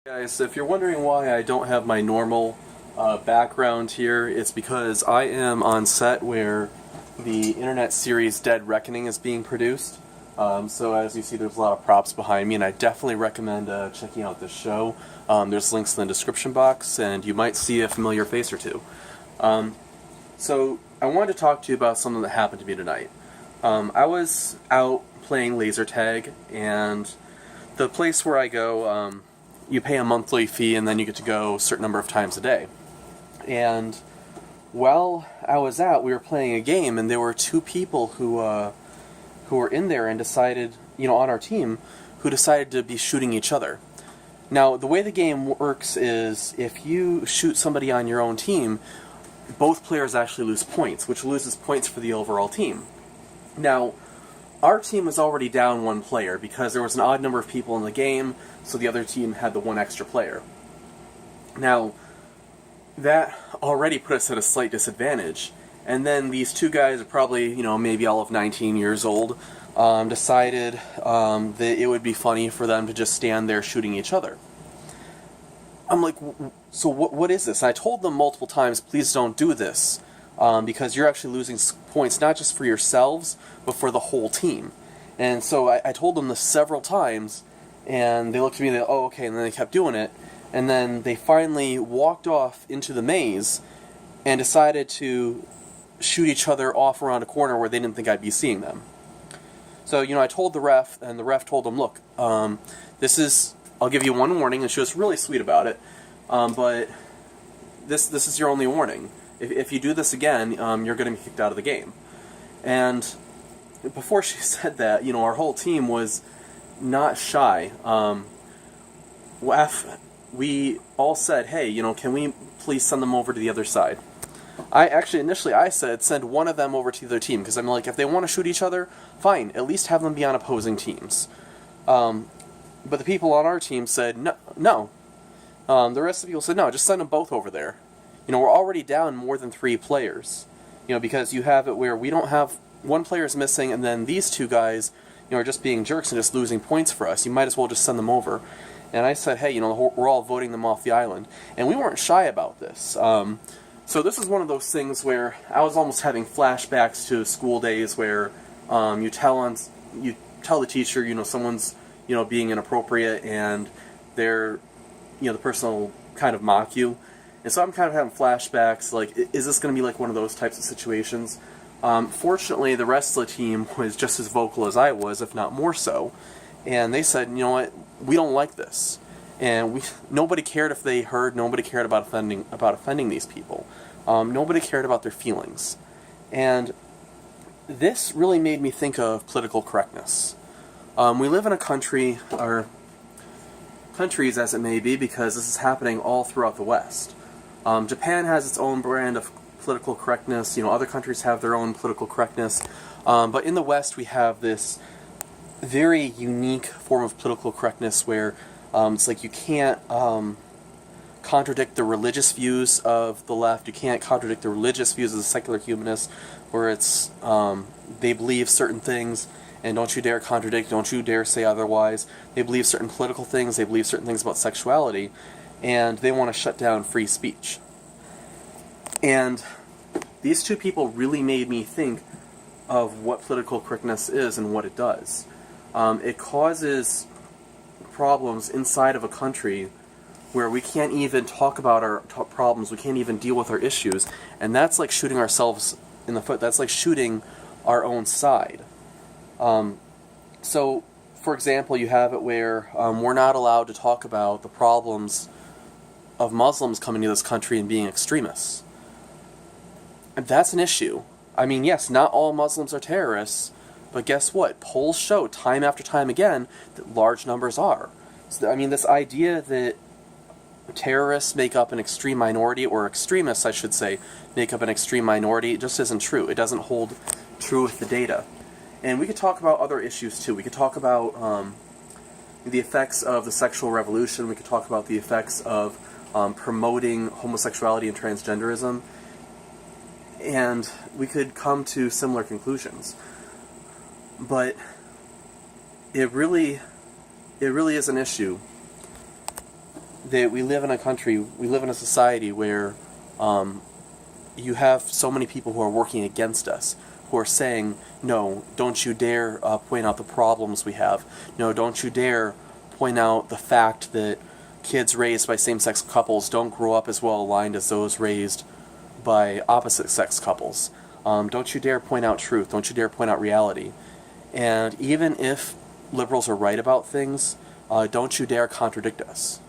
Guys, if you're wondering why I don't have my normal background here, it's because I am on set where the internet series Dead Reckoning is being produced. So as you see, there's a lot of props behind me, and I definitely recommend checking out this show. There's links in the description box, and you might see a familiar face or two. So I wanted to talk to you about something that happened to me tonight. I was out playing laser tag, and the place where I go, you pay a monthly fee and then you get to go a certain number of times a day. And while I was out, we were playing a game, and there were two people who were in there and decided, on our team, who decided to be shooting each other. Now, the way the game works is if you shoot somebody on your own team, both players actually lose points, which loses points for the overall team. Now, our team was already down one player because there was an odd number of people in the game, so the other team had the one extra player. Now, that already put us at a slight disadvantage. And then these two guys are probably, maybe all of 19 years old, decided that it would be funny for them to just stand there shooting each other. I'm like, so what is this? And I told them multiple times, please don't do this. Because you're actually losing points not just for yourselves, but for the whole team. And so I told them this several times, and they looked at me and they, oh, okay, and then they kept doing it. And then they finally walked off into the maze and decided to shoot each other off around a corner where they didn't think I'd be seeing them. So, I told the ref, and the ref told them, look, I'll give you one warning, and she was really sweet about it, but this is your only warning. If you do this again, you're going to be kicked out of the game. And before she said that, our whole team was not shy. We all said, hey, can we please send them over to the other side? Initially I said, send one of them over to the other team, because I'm like, if they want to shoot each other, fine, at least have them be on opposing teams. But the people on our team said, no. The rest of the people said, no, just send them both over there. We're already down more than 3 players. Because you have it where we don't have one player's missing, and then these two guys, are just being jerks and just losing points for us. You might as well just send them over. And I said, hey, we're all voting them off the island. And we weren't shy about this. So this is one of those things where I was almost having flashbacks to school days where you tell the teacher, someone's, being inappropriate, and they're, the person will kind of mock you. And so I'm kind of having flashbacks, like, is this going to be like one of those types of situations? Fortunately, the rest of the team was just as vocal as I was, if not more so. And they said, you know what, we don't like this. And nobody cared if they heard, nobody cared about offending these people. Nobody cared about their feelings. And this really made me think of political correctness. We live in a country, or countries as it may be, because this is happening all throughout the West. Japan has its own brand of political correctness. Other countries have their own political correctness. But in the West, we have this very unique form of political correctness where it's like you can't contradict the religious views of the left. You can't contradict the religious views of the secular humanists, where it's they believe certain things, and don't you dare contradict, don't you dare say otherwise. They believe certain political things, they believe certain things about sexuality, and they want to shut down free speech. And these two people really made me think of what political correctness is and what it does. It causes problems inside of a country where we can't even talk about our problems, we can't even deal with our issues, and that's like shooting ourselves in the foot. That's like shooting our own side. So, for example, you have it where we're not allowed to talk about the problems of Muslims coming to this country and being extremists. And that's an issue. I mean, yes, not all Muslims are terrorists, but guess what? Polls show time after time again that large numbers are. So, I mean, this idea that terrorists make up an extreme minority, or extremists, I should say, make up an extreme minority, just isn't true. It doesn't hold true with the data. And we could talk about other issues too. We could talk about the effects of the sexual revolution. We could talk about the effects of promoting homosexuality and transgenderism. And we could come to similar conclusions. But it really is an issue that we live in a country, we live in a society where you have so many people who are working against us, who are saying, no, don't you dare point out the problems we have. No, don't you dare point out the fact that kids raised by same-sex couples don't grow up as well aligned as those raised by opposite-sex couples. Don't you dare point out truth. Don't you dare point out reality. And even if liberals are right about things, don't you dare contradict us.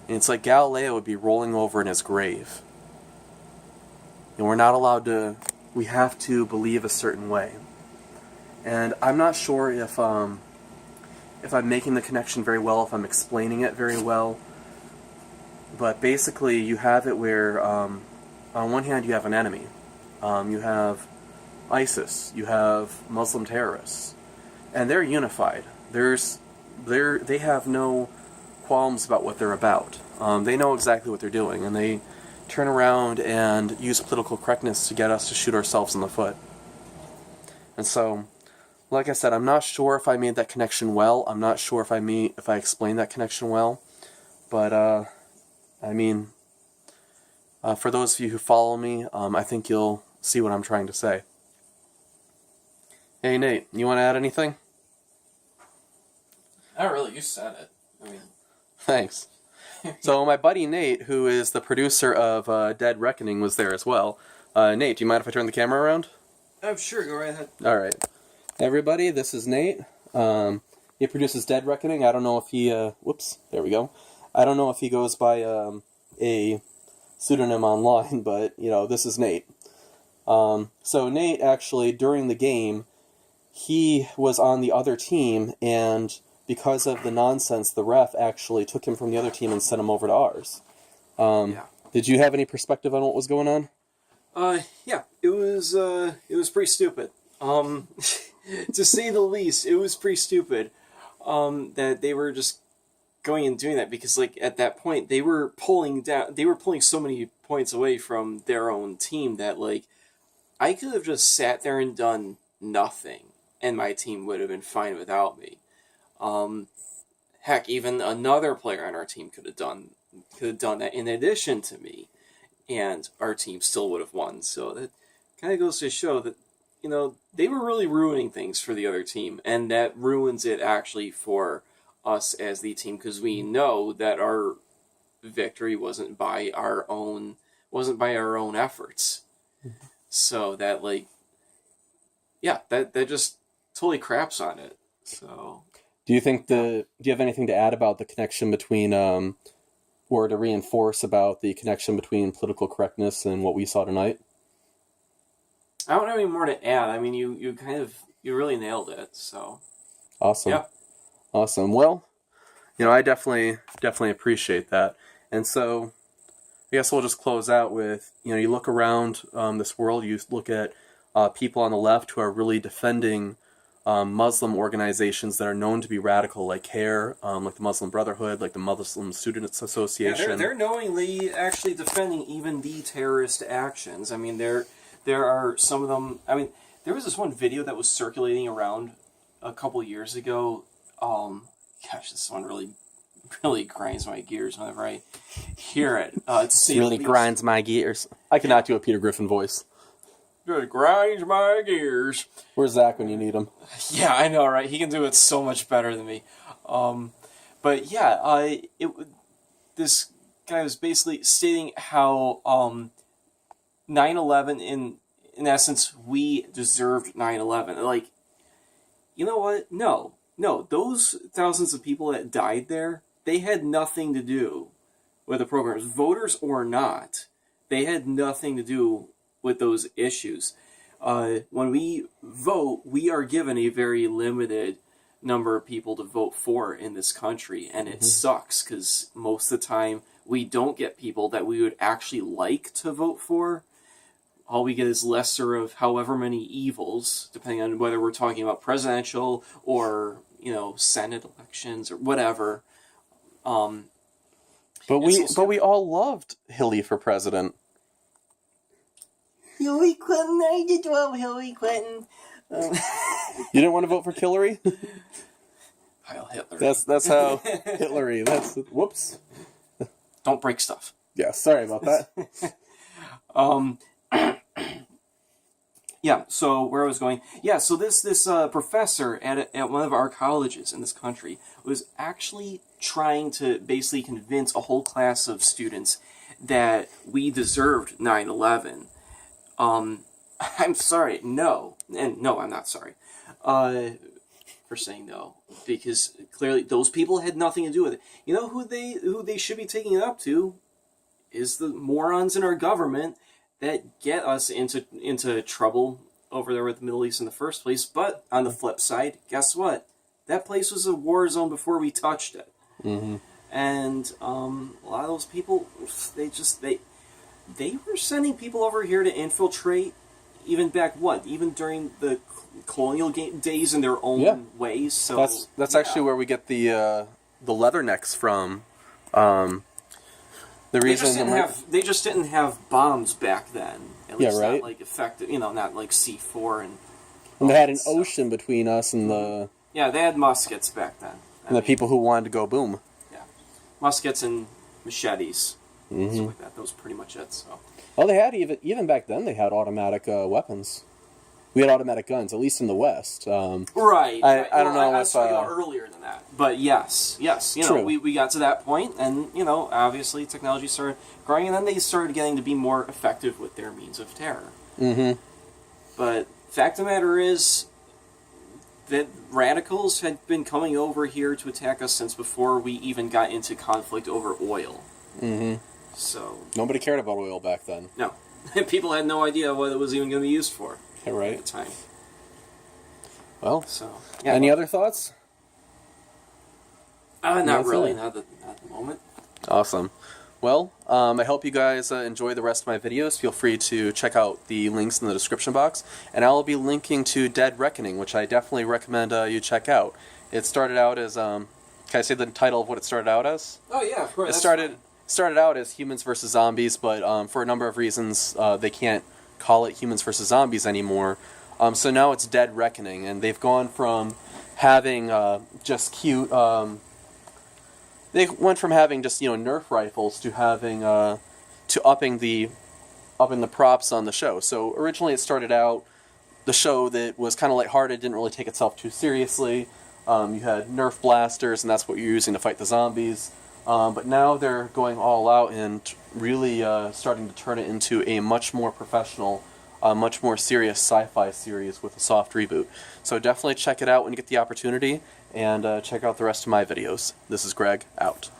And it's like Galileo would be rolling over in his grave. And we're not allowed to, we have to believe a certain way. And I'm not sure if I'm making the connection very well, if I'm explaining it very well. But basically, you have it where, on one hand, you have an enemy. You have ISIS. You have Muslim terrorists. And they're unified. They have no qualms about what they're about. They know exactly what they're doing, and they turn around and use political correctness to get us to shoot ourselves in the foot. And so, like I said, I'm not sure if I made that connection well. I'm not sure if I explained that connection well. But, I mean, for those of you who follow me, I think you'll see what I'm trying to say. Hey, Nate, you want to add anything? Not really, you said it. I mean... Thanks. So my buddy Nate, who is the producer of Dead Reckoning, was there as well. Nate, do you mind if I turn the camera around? Oh, sure, go right ahead. Alright. Everybody, this is Nate. He produces Dead Reckoning. I don't know if he, whoops, there we go. I don't know if he goes by a pseudonym online, but, you know, this is Nate. So Nate, actually, during the game, he was on the other team, and because of the nonsense, the ref actually took him from the other team and sent him over to ours. Yeah. Did you have any perspective on what was going on? Yeah, it was pretty stupid. To say the least, it was pretty stupid. That they were just going and doing that, because, like, at that point, they were pulling so many points away from their own team that, like, I could have just sat there and done nothing, and my team would have been fine without me. Heck, even another player on our team could have done that in addition to me, and our team still would have won. So that kind of goes to show that, you know, they were really ruining things for the other team, and that ruins it actually for us as the team, because we know that our victory wasn't by our own efforts. So that, like, yeah, that just totally craps on it. So. Do you have anything to add about the connection between, or to reinforce about the connection between political correctness and what we saw tonight? I don't have any more to add. I mean, you really nailed it, so. Awesome. Yeah. Awesome. Well, you know, I definitely appreciate that. And so, I guess we'll just close out with, you know, you look around this world, you look at people on the left who are really defending Muslim organizations that are known to be radical, like CARE, like the Muslim Brotherhood, like the Muslim Students Association. Yeah, they're knowingly actually defending even the terrorist actions. I mean, there are some of them. I mean, there was this one video that was circulating around a couple years ago. Gosh, this one really grinds my gears whenever I hear it. It really grinds my gears. I cannot do a Peter Griffin voice. It grinds my gears. Where's Zach when you need him? Yeah, I know, right? He can do it so much better than me. But yeah, this guy was basically stating how 9/11, in essence, we deserved 9/11. Like, you know what? No, those thousands of people that died there, they had nothing to do with the programs, voters or not. They had nothing to do with those issues. When we vote, we are given a very limited number of people to vote for in this country, and it sucks, because most of the time we don't get people that we would actually like to vote for. All we get is lesser of however many evils, depending on whether we're talking about presidential or, you know, Senate elections or whatever. But we all loved Hillary for president. Hillary Clinton, I did love Hillary Clinton. You didn't want to vote for Hillary? Heil Hitler. That's how Hillary. Whoops. Don't break stuff. Yeah, sorry about that. Yeah, so where I was going... Yeah, so this professor at one of our colleges in this country was actually trying to basically convince a whole class of students that we deserved 9/11. I'm sorry, no. And no, I'm not sorry for saying no, because clearly those people had nothing to do with it. You know who they should be taking it up to is the morons in our government that get us into trouble over there with the Middle East in the first place. But on the flip side, guess what? That place was a war zone before we touched it. Mm-hmm. And a lot of those people, they were sending people over here to infiltrate, even during the colonial days in their own ways. So that's actually where we get the leathernecks from. The reason they just didn't have bombs back then. At least right. Not like effective, not like C4 and they had an ocean between us and the... Yeah, they had muskets back then. And the people who wanted to go boom. Yeah. Muskets and machetes. Mm-hmm. Stuff like that. That was pretty much it, so... Well, they had, even back then, they had automatic weapons. We had automatic guns, at least in the West. Right. I don't know I was talking about earlier than that. But yes. True. We got to that point, and, obviously technology started growing, and then they started getting to be more effective with their means of terror. Mm-hmm. But fact of the matter is that radicals had been coming over here to attack us since before we even got into conflict over oil. Mm-hmm. So... Nobody cared about oil back then. No. People had no idea what it was even going to be used for. Yeah, right. At the time. Well, so any other thoughts? Not really. Not at the moment. Awesome. Well, I hope you guys enjoy the rest of my videos. Feel free to check out the links in the description box. And I'll be linking to Dead Reckoning, which I definitely recommend you check out. It started out as... can I say the title of what it started out as? Oh, yeah, of course. It started out as Humans vs. Zombies, but for a number of reasons, they can't call it Humans vs. Zombies anymore. So now it's Dead Reckoning, and they've gone from having just cute... they went from having just, Nerf rifles to having... to upping the props on the show. So originally it started out the show that was kind of lighthearted, didn't really take itself too seriously. You had Nerf blasters, and that's what you're using to fight the zombies. But now they're going all out and really starting to turn it into a much more professional, much more serious sci-fi series with a soft reboot. So definitely check it out when you get the opportunity, and check out the rest of my videos. This is Greg, out.